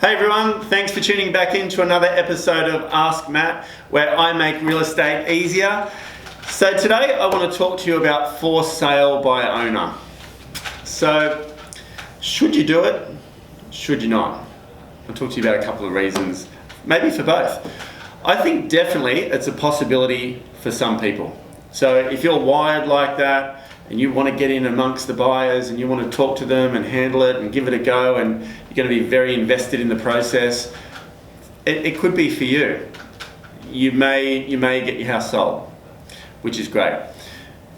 Hey everyone, thanks for tuning back in to another episode of Ask Matt, where I make real estate easier. So today I want to talk to you about for sale by owner. So, should you do it? Should you not? I'll talk to you about a couple of reasons, maybe for both. I think definitely it's a possibility for some people. So if you're wired like that, and you want to get in amongst the buyers and you want to talk to them and handle it and give it a go, and you're going to be very invested in the process, it could be for you. You may get your house sold, which is great.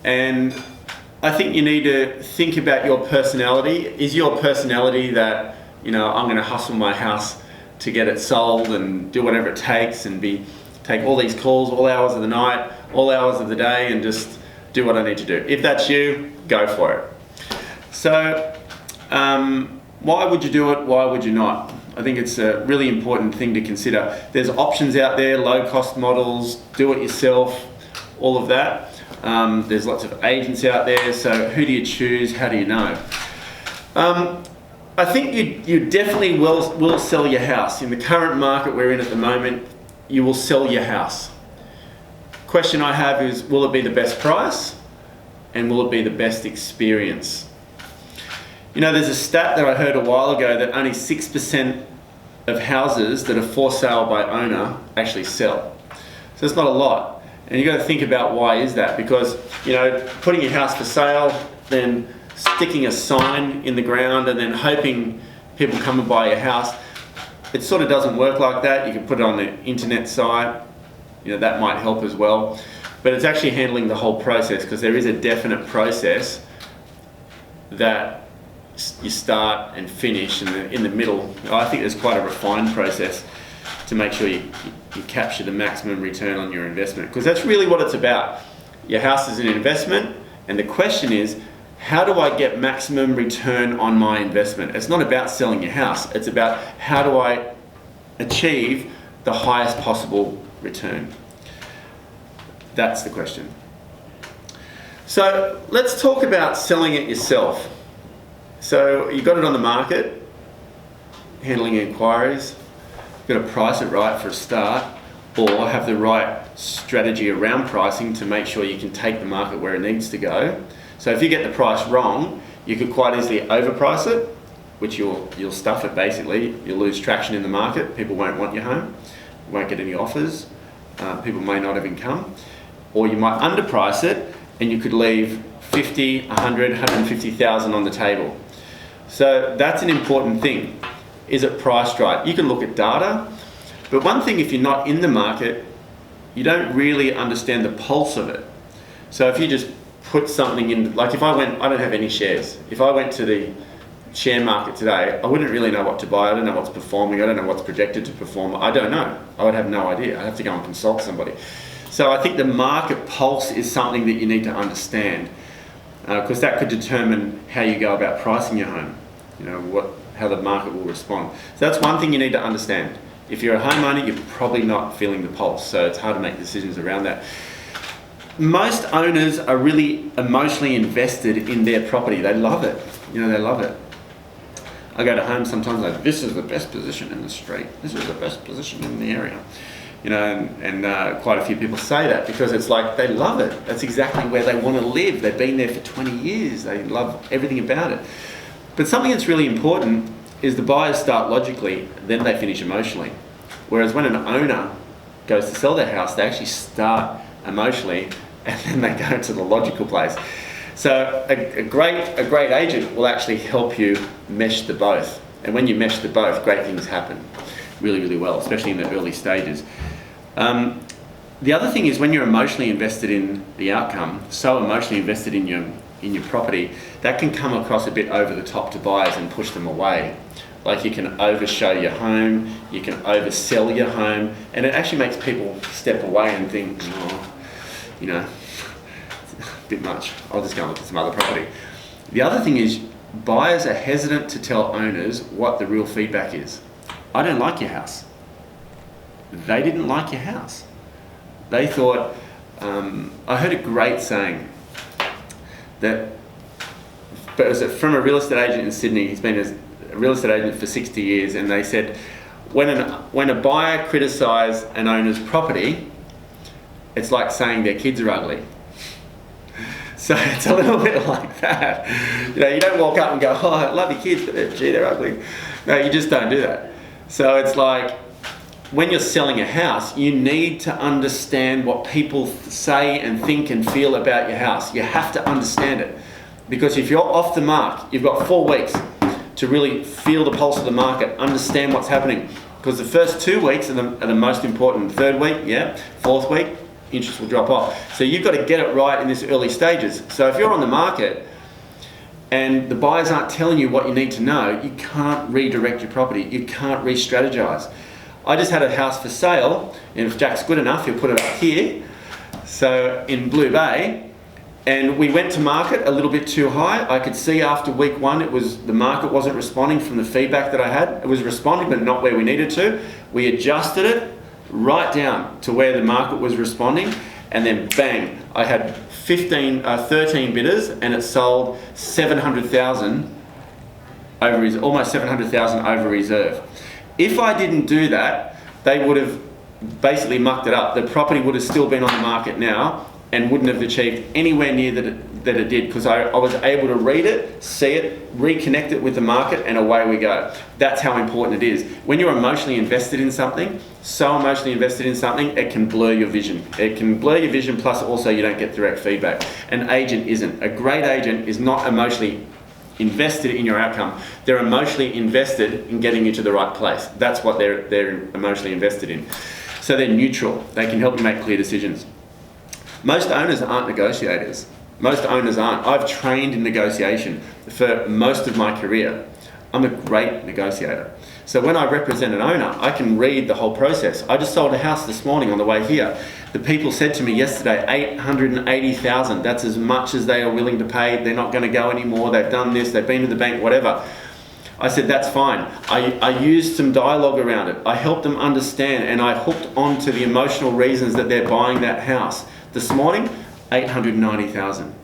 And I think you need to think about your personality. Is your personality that, I'm going to hustle my house to get it sold and do whatever it takes and take all these calls all hours of the night, all hours of the day, and just do what I need to do? If that's you, go for it. So, why would you do it? Why would you not? I think it's a really important thing to consider. There's options out there, low cost models, do it yourself, all of that. There's lots of agents out there, so who do you choose? How do you know? I think you definitely will sell your house. In the current market we're in at the moment, you will sell your house. Question I have is, will it be the best price and will it be the best experience? There's a stat that I heard a while ago that only 6% of houses that are for sale by owner actually sell. So it's not a lot. And you've got to think about why is that? Because, putting your house for sale, then sticking a sign in the ground and then hoping people come and buy your house, it sort of doesn't work like that. You can put it on the internet site. That might help as well, but it's actually handling the whole process, because there is a definite process that you start and finish, and in the middle, I think there's quite a refined process to make sure you capture the maximum return on your investment, because that's really what it's about. Your house is an investment, and the question is, how do I get maximum return on my investment? It's not about selling your house, it's about how do I achieve the highest possible return. That's the question. So let's talk about selling it yourself. So you got it on the market, handling inquiries, you've got to price it right for a start, or have the right strategy around pricing to make sure you can take the market where it needs to go. So if you get the price wrong, you could quite easily overprice it, which you'll stuff it basically. You'll lose traction in the market, people won't want your home, you won't get any offers, people may not have income, or you might underprice it and you could leave 50, 100, 150,000 on the table. So that's an important thing. Is it priced right? You can look at data, but one thing, if you're not in the market, you don't really understand the pulse of it. So if you just put something in, like if I don't have any shares. If I went to the share market today, I wouldn't really know what to buy. I don't know what's performing. I don't know what's projected to perform. I don't know. I would have no idea. I'd have to go and consult somebody. So I think the market pulse is something that you need to understand, because that could determine how you go about pricing your home, how the market will respond. So that's one thing you need to understand. If you're a homeowner, you're probably not feeling the pulse, so it's hard to make decisions around that. Most owners are really emotionally invested in their property. They love it. They love it. I go to homes sometimes like, this is the best position in the street. This is the best position in the area. And quite a few people say that because it's like they love it. That's exactly where they want to live. They've been there for 20 years. They love everything about it. But something that's really important is the buyers start logically, then they finish emotionally. Whereas when an owner goes to sell their house, they actually start emotionally and then they go to the logical place. So a great agent will actually help you mesh the both. And when you mesh the both, great things happen really, really well, especially in the early stages. The other thing is when you're emotionally invested in the outcome, so emotionally invested in your property, that can come across a bit over the top to buyers and push them away. Like you can overshow your home, you can oversell your home, and it actually makes people step away and think, a bit much. I'll just go and look at some other property. The other thing is buyers are hesitant to tell owners what the real feedback is. I don't like your house. They didn't like your house. They thought, I heard a great saying that, but it was from a real estate agent in Sydney. He's been a real estate agent for 60 years, and they said when a buyer criticises an owner's property, it's like saying their kids are ugly. So it's a little bit like that. You don't walk up and go, oh, I love your kids, but gee, they're ugly. No, you just don't do that. So it's like, when you're selling a house, you need to understand what people say and think and feel about your house. You have to understand it. Because if you're off the mark, you've got 4 weeks to really feel the pulse of the market, understand what's happening. Because the first 2 weeks are the most important. Third week, yeah. Fourth week, interest will drop off. So you've got to get it right in this early stages. So if you're on the market and the buyers aren't telling you what you need to know, you can't redirect your property. You can't re-strategize. I just had a house for sale, and if Jack's good enough, he'll put it up here. So in Blue Bay, and we went to market a little bit too high. I could see after week 1, the market wasn't responding from the feedback that I had. It was responding, but not where we needed to. We adjusted it right down to where the market was responding, and then bang, I had 13 bidders, and it sold 700,000 over, almost 700,000 over reserve. If I didn't do that, they would have basically mucked it up. The property would have still been on the market now and wouldn't have achieved anywhere near that it did, because I was able to read it, see it, reconnect it with the market, and away we go. That's how important it is. When you're emotionally invested in something, so emotionally invested in something, it can blur your vision. It can blur your vision, plus also you don't get direct feedback. An agent isn't. A great agent is not emotionally invested in your outcome. They're emotionally invested in getting you to the right place. That's what they're emotionally invested in. So they're neutral. They can help you make clear decisions. Most owners aren't negotiators. Most owners aren't. I've trained in negotiation for most of my career. I'm a great negotiator. So when I represent an owner, I can read the whole process. I just sold a house this morning on the way here. The people said to me yesterday, 880,000. That's as much as they are willing to pay. They're not going to go anymore. They've done this. They've been to the bank, whatever. I said, that's fine. I used some dialogue around it. I helped them understand, and I hooked onto the emotional reasons that they're buying that house. This morning, 890,000.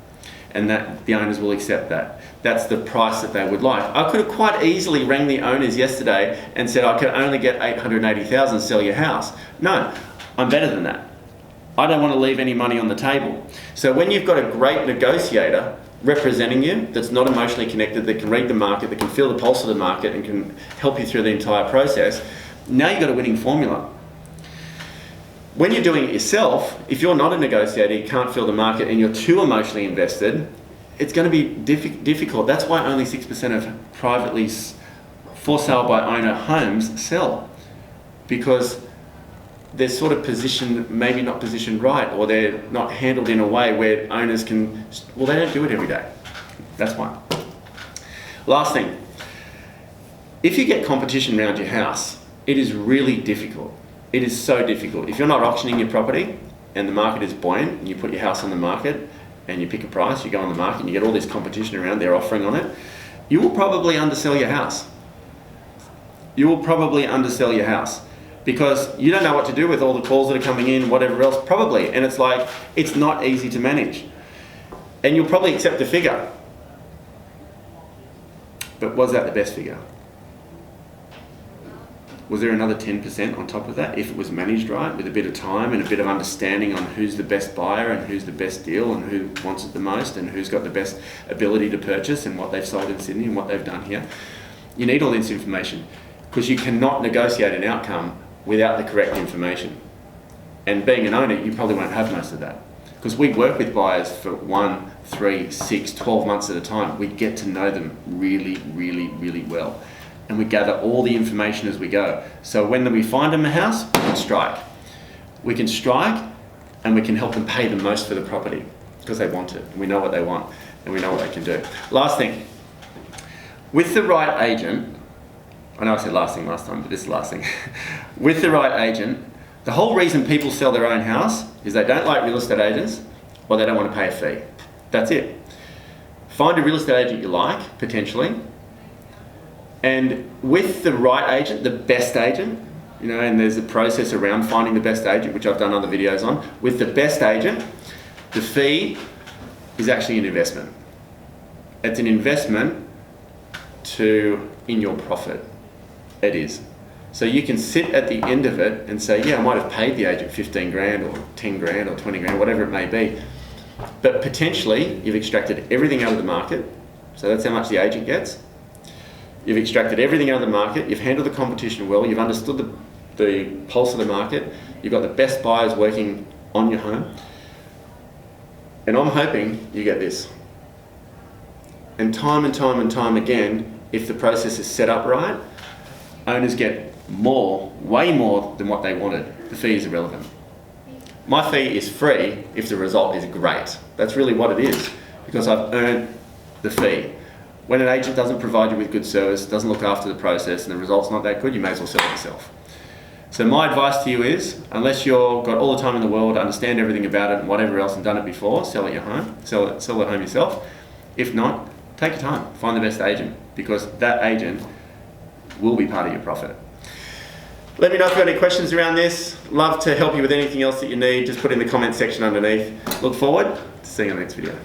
And that the owners will accept that. That's the price that they would like. I could have quite easily rang the owners yesterday and said, I could only get 880,000, sell your house. No, I'm better than that. I don't want to leave any money on the table. So when you've got a great negotiator representing you, that's not emotionally connected, that can read the market, that can feel the pulse of the market and can help you through the entire process, now you've got a winning formula. When you're doing it yourself, if you're not a negotiator, you can't feel the market and you're too emotionally invested, it's going to be difficult. That's why only 6% of privately for sale by owner homes sell, because they're sort of positioned, maybe not positioned right, or they're not handled in a way where owners can, well, they don't do it every day. That's one. Last thing, if you get competition around your house, it is really difficult. It is so difficult. If you're not auctioning your property and the market is buoyant and you put your house on the market and you pick a price, you go on the market and you get all this competition around, they're offering on it, you will probably undersell your house. You will probably undersell your house because you don't know what to do with all the calls that are coming in, whatever else, probably. And it's like, it's not easy to manage. And you'll probably accept the figure. But was that the best figure? Was there another 10% on top of that if it was managed right, with a bit of time and a bit of understanding on who's the best buyer and who's the best deal and who wants it the most and who's got the best ability to purchase and what they've sold in Sydney and what they've done here? You need all this information because you cannot negotiate an outcome without the correct information. And being an owner, you probably won't have most of that because we work with buyers for 1, 3, 6, 12 months at a time. We get to know them really, really, really well. And we gather all the information as we go. So when we find them a house, we can strike. We can strike and we can help them pay the most for the property because they want it. We know what they want and we know what they can do. Last thing, with the right agent, I know I said last thing last time, but this is the last thing. With the right agent, the whole reason people sell their own house is they don't like real estate agents or they don't want to pay a fee. That's it. Find a real estate agent you like, potentially. And with the right agent, the best agent, and there's a process around finding the best agent, which I've done other videos on. With the best agent, the fee is actually an investment. It's an investment to in your profit. It is. So you can sit at the end of it and say, yeah, I might have paid the agent 15 grand or 10 grand or 20 grand, whatever it may be. But potentially you've extracted everything out of the market. So that's how much the agent gets. You've extracted everything out of the market. You've handled the competition well. You've understood the pulse of the market. You've got the best buyers working on your home. And I'm hoping you get this. And time again, if the process is set up right, owners get more, way more than what they wanted. The fee is irrelevant. My fee is free if the result is great. That's really what it is, because I've earned the fee. When an agent doesn't provide you with good service, doesn't look after the process, and the result's not that good, you may as well sell it yourself. So my advice to you is, unless you've got all the time in the world to understand everything about it and whatever else and done it before, sell at your home, sell at home yourself. If not, take your time, find the best agent, because that agent will be part of your profit. Let me know if you've got any questions around this. Love to help you with anything else that you need. Just put in the comment section underneath. Look forward to seeing you in the next video.